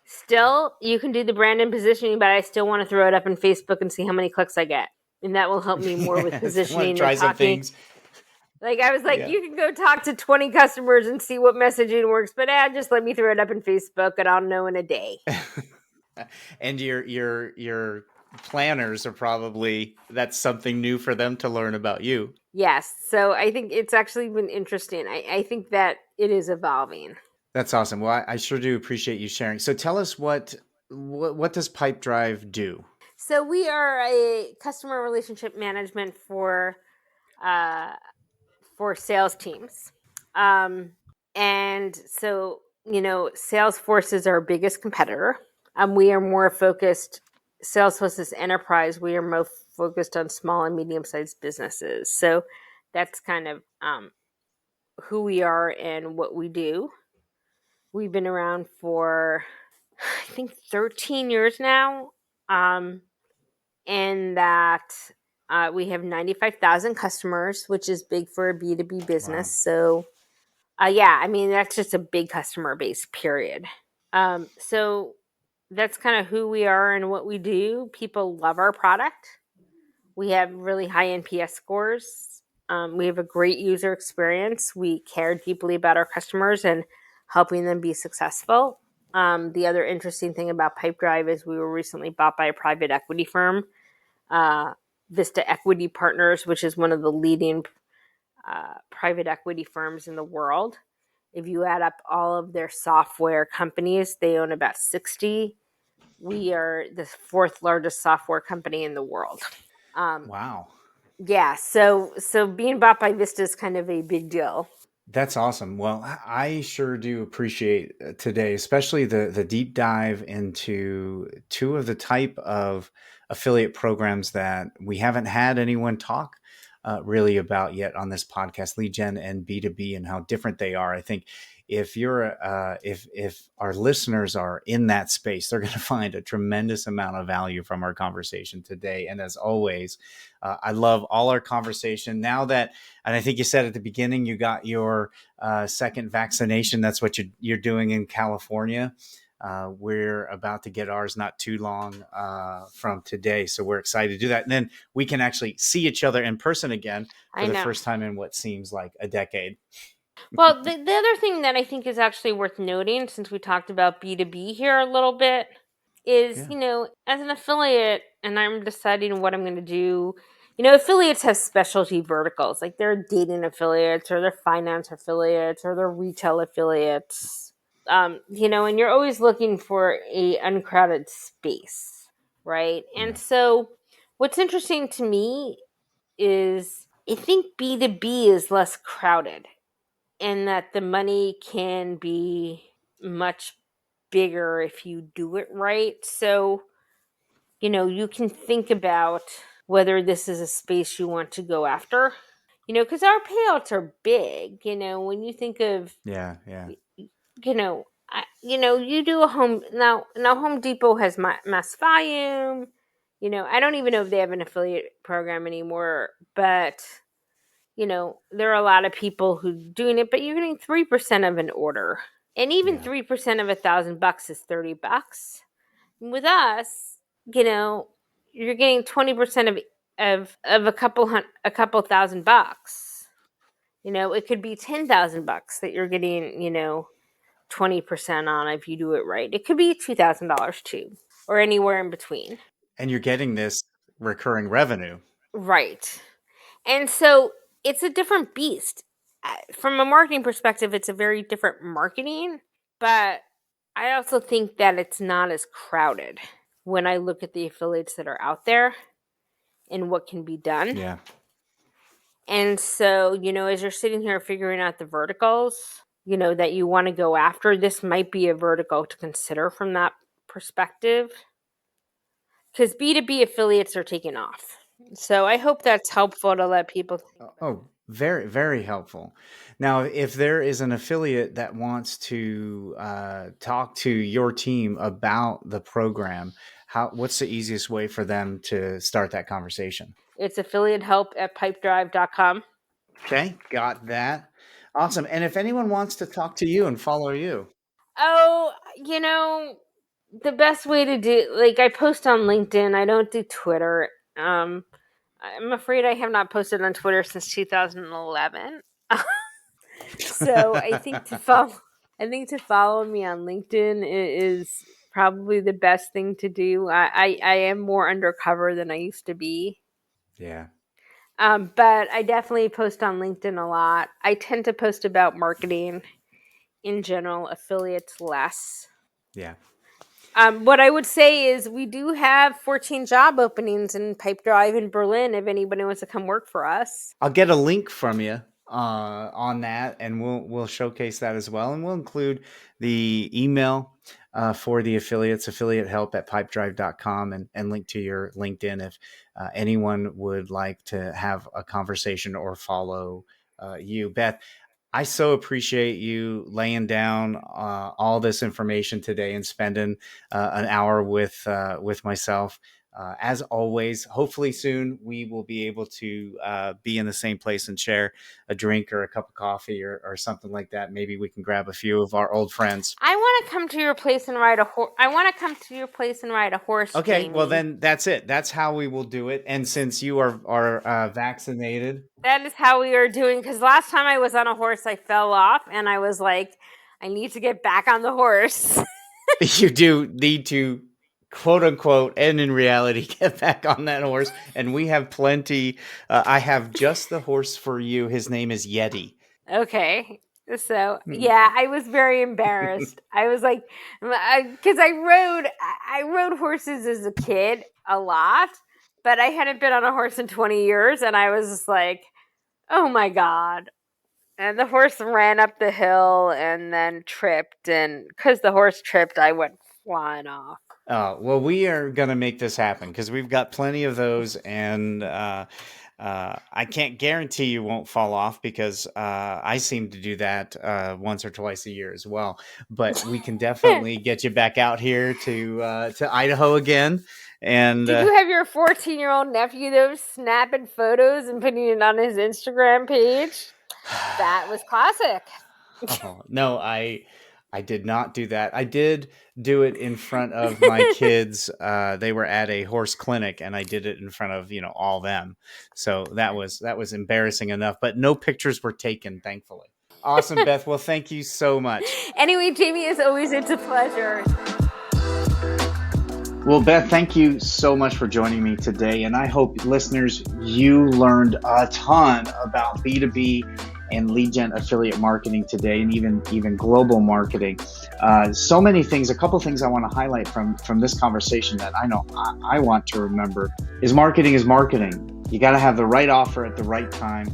Speaker 4: still, you can do the brand and positioning, but I still want to throw it up in Facebook and see how many clicks I get. And that will help me more with positioning
Speaker 1: try
Speaker 4: and
Speaker 1: some
Speaker 4: talking.
Speaker 1: things.
Speaker 4: Like I was like, you can go talk to 20 customers and see what messaging works, but just let me throw it up in Facebook and I'll know in a day.
Speaker 1: And your planners are probably, that's something new for them to learn about you.
Speaker 4: Yes. So I think it's actually been interesting. I think that it is evolving.
Speaker 1: That's awesome. Well, I sure do appreciate you sharing. So tell us what does Pipedrive do?
Speaker 4: So we are a customer relationship management for sales teams. And so, Salesforce is our biggest competitor. We are more focused, Salesforce is enterprise. We are more focused on small and medium-sized businesses. So that's kind of who we are and what we do. We've been around for, I think, 13 years now. And that we have 95,000 customers, which is big for a B2B business. Wow. So, that's just a big customer base, period. So that's kind of who we are and what we do. People love our product. We have really high NPS scores. We have a great user experience. We care deeply about our customers and helping them be successful. The other interesting thing about Pipedrive is we were recently bought by a private equity firm, Vista Equity Partners, which is one of the leading private equity firms in the world. If you add up all of their software companies, they own about 60. We are the fourth largest software company in the world.
Speaker 1: Wow.
Speaker 4: Yeah. So being bought by Vista is kind of a big deal.
Speaker 1: That's awesome. Well, I sure do appreciate today, especially the deep dive into two of the type of affiliate programs that we haven't had anyone talk really about yet on this podcast, lead gen and B2B, and how different they are. I think if you're if our listeners are in that space, they're going to find a tremendous amount of value from our conversation today. And as always, I love all our conversation. Now that, and I think you said at the beginning, you got your second vaccination. That's what you're doing in California. We're about to get ours not too long from today. So we're excited to do that. And then we can actually see each other in person again for the first time in what seems like a decade.
Speaker 4: Well, the other thing that I think is actually worth noting, since we talked about B2B here a little bit, is, as an affiliate, and I'm deciding what I'm going to do, affiliates have specialty verticals. Like they're dating affiliates or they're finance affiliates or they're retail affiliates. And you're always looking for a uncrowded space, right? And so what's interesting to me is I think B2B is less crowded and that the money can be much bigger if you do it right. So, you can think about whether this is a space you want to go after, because our payouts are big, when you think of, you do a home now Home Depot has mass volume. I don't even know if they have an affiliate program anymore, but there are a lot of people who are doing it, but you're getting 3% of an order, and even 3% of $1,000 is $30. With us, you're getting 20% of a couple $1,000. It could be $10,000 that you're getting, 20% on if you do it right. It could be $2,000 too, or anywhere in between.
Speaker 1: And you're getting this recurring revenue.
Speaker 4: Right. And so it's a different beast. From a marketing perspective, it's a very different marketing, but I also think that it's not as crowded when I look at the affiliates that are out there and what can be done.
Speaker 1: Yeah.
Speaker 4: And so, as you're sitting here figuring out the verticals, that you want to go after, this might be a vertical to consider from that perspective. Because B2B affiliates are taking off. So I hope that's helpful to let people think about.
Speaker 1: Oh, very, very helpful. Now, if there is an affiliate that wants to talk to your team about the program, what's the easiest way for them to start that conversation?
Speaker 4: It's affiliatehelp@pipedrive.com.
Speaker 1: Okay, got that. Awesome. And if anyone wants to talk to you and follow you?
Speaker 4: Oh, the best way to do, I post on LinkedIn. I don't do Twitter. I'm afraid I have not posted on Twitter since 2011. So I think to follow me on LinkedIn is probably the best thing to do. I am more undercover than I used to be.
Speaker 1: Yeah.
Speaker 4: But I definitely post on LinkedIn a lot. I tend to post about marketing in general, affiliates less.
Speaker 1: Yeah.
Speaker 4: What I would say is we do have 14 job openings in Pipedrive in Berlin if anybody wants to come work for us.
Speaker 1: I'll get a link from you on that, and we'll showcase that as well. And we'll include the email for the affiliates, affiliatehelp@pipedrive.com, and link to your LinkedIn if anyone would like to have a conversation or follow you. Beth, I so appreciate you laying down all this information today and spending an hour with myself. As always, hopefully soon we will be able to be in the same place and share a drink or a cup of coffee or something like that. Maybe we can grab a few of our old friends.
Speaker 4: I want to come to your place and ride a horse.
Speaker 1: Okay,
Speaker 4: Jamie.
Speaker 1: well then that's it. That's how we will do it. And since you are vaccinated,
Speaker 4: that is how we are doing. Because last time I was on a horse, I fell off, and I was like, I need to get back on the horse.
Speaker 1: You do need to, quote unquote, and in reality, get back on that horse. And we have plenty. I have just the horse for you. His name is Yeti.
Speaker 4: Okay. So, yeah, I was very embarrassed. I was like, because I rode horses as a kid a lot, but I hadn't been on a horse in 20 years. And I was just like, oh my God. And the horse ran up the hill and then tripped. And because the horse tripped, I went flying off.
Speaker 1: Well, we are going to make this happen because we've got plenty of those, and I can't guarantee you won't fall off because I seem to do that once or twice a year as well. But we can definitely get you back out here to Idaho again. And
Speaker 4: did you have your 14-year-old nephew that was snapping photos and putting it on his Instagram page? That was classic.
Speaker 1: Oh, no, I did not do that. I did do it in front of my kids. They were at a horse clinic, and I did it in front of all them. So that was embarrassing enough. But no pictures were taken, thankfully. Awesome, Beth. Well, thank you so much.
Speaker 4: Anyway, Jamie, as always, it's a pleasure.
Speaker 1: Well, Beth, thank you so much for joining me today. And I hope, listeners, you learned a ton about B2B and lead gen affiliate marketing today, and even global marketing. So many things. A couple things I want to highlight from this conversation that I know I want to remember is marketing is marketing. You got to have the right offer at the right time,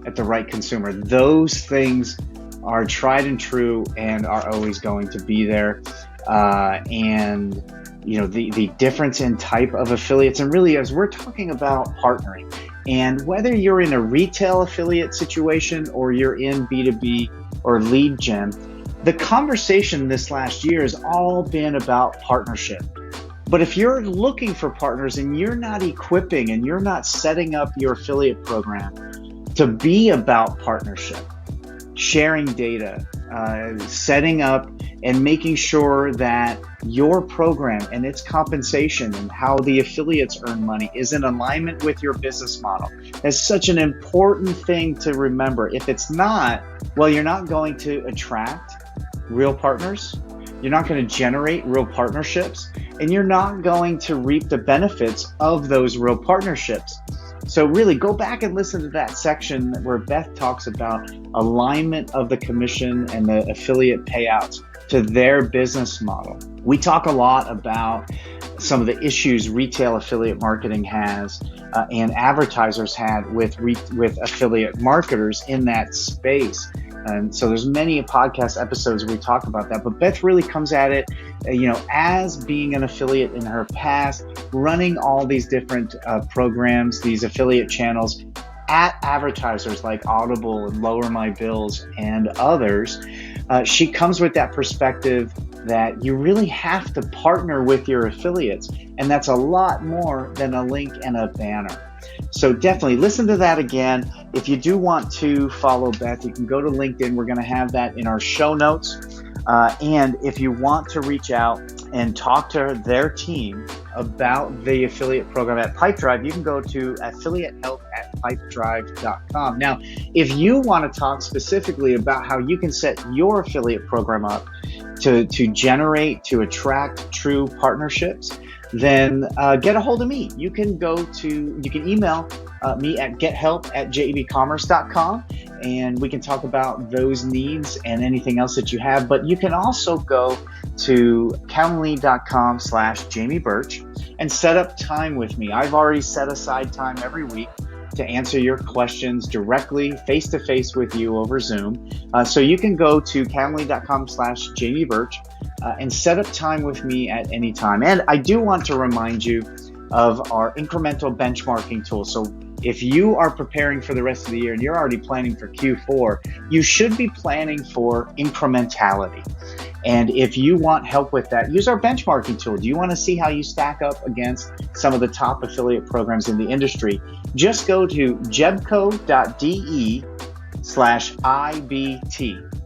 Speaker 1: at the right consumer. Those things are tried and true and are always going to be there. And the difference in type of affiliates, and really as we're talking about partnering, and whether you're in a retail affiliate situation or you're in B2B or lead gen, the conversation this last year has all been about partnership. But if you're looking for partners and you're not equipping and you're not setting up your affiliate program to be about partnership, sharing data, setting up and making sure that your program and its compensation and how the affiliates earn money is in alignment with your business model. That's such an important thing to remember. If it's not, well, you're not going to attract real partners, you're not going to generate real partnerships, and you're not going to reap the benefits of those real partnerships. So really go back and listen to that section where Beth talks about alignment of the commission and the affiliate payouts to their business model. We talk a lot about some of the issues retail affiliate marketing has and advertisers had with affiliate marketers in that space. And so there's many podcast episodes where we talk about that, but Beth really comes at it, as being an affiliate in her past, running all these different programs, these affiliate channels at advertisers like Audible and Lower My Bills and others. She comes with that perspective that you really have to partner with your affiliates, and that's a lot more than a link and a banner. So definitely listen to that again. If you do want to follow Beth, you can go to LinkedIn. We're going to have that in our show notes. And if you want to reach out and talk to their team about the affiliate program at Pipedrive, you can go to affiliatehelp@pipedrive.com. Now, if you want to talk specifically about how you can set your affiliate program up to attract true partnerships, then get a hold of me. You can email me at gethelp@JEBCommerce.com, and we can talk about those needs and anything else that you have. But you can also go to calendly.com/Jamie Birch and set up time with me. I've already set aside time every week to answer your questions directly face-to-face with you over Zoom. So you can go to calendly.com/Jamie Birch and set up time with me at any time. And I do want to remind you of our incremental benchmarking tool. So if you are preparing for the rest of the year and you're already planning for Q4, you should be planning for incrementality. And if you want help with that, use our benchmarking tool. Do you want to see how you stack up against some of the top affiliate programs in the industry? Just go to jebco.de/IBT.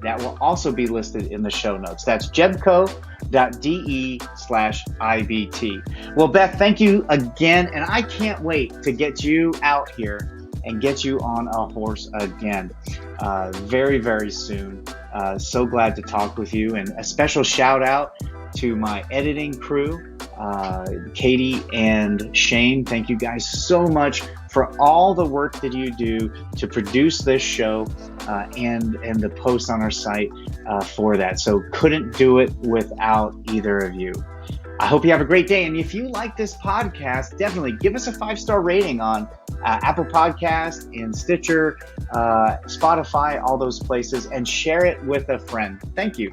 Speaker 1: That will also be listed in the show notes. That's jebco.de/IBT. Well, Beth, thank you again. And I can't wait to get you out here and get you on a horse again very, very soon. So glad to talk with you. And a special shout out to my editing crew, Katie and Shane. Thank you guys so much for all the work that you do to produce this show and the posts on our site for that. So couldn't do it without either of you. I hope you have a great day. And if you like this podcast, definitely give us a 5-star rating on Apple Podcast and Stitcher, Spotify, all those places, and share it with a friend. Thank you.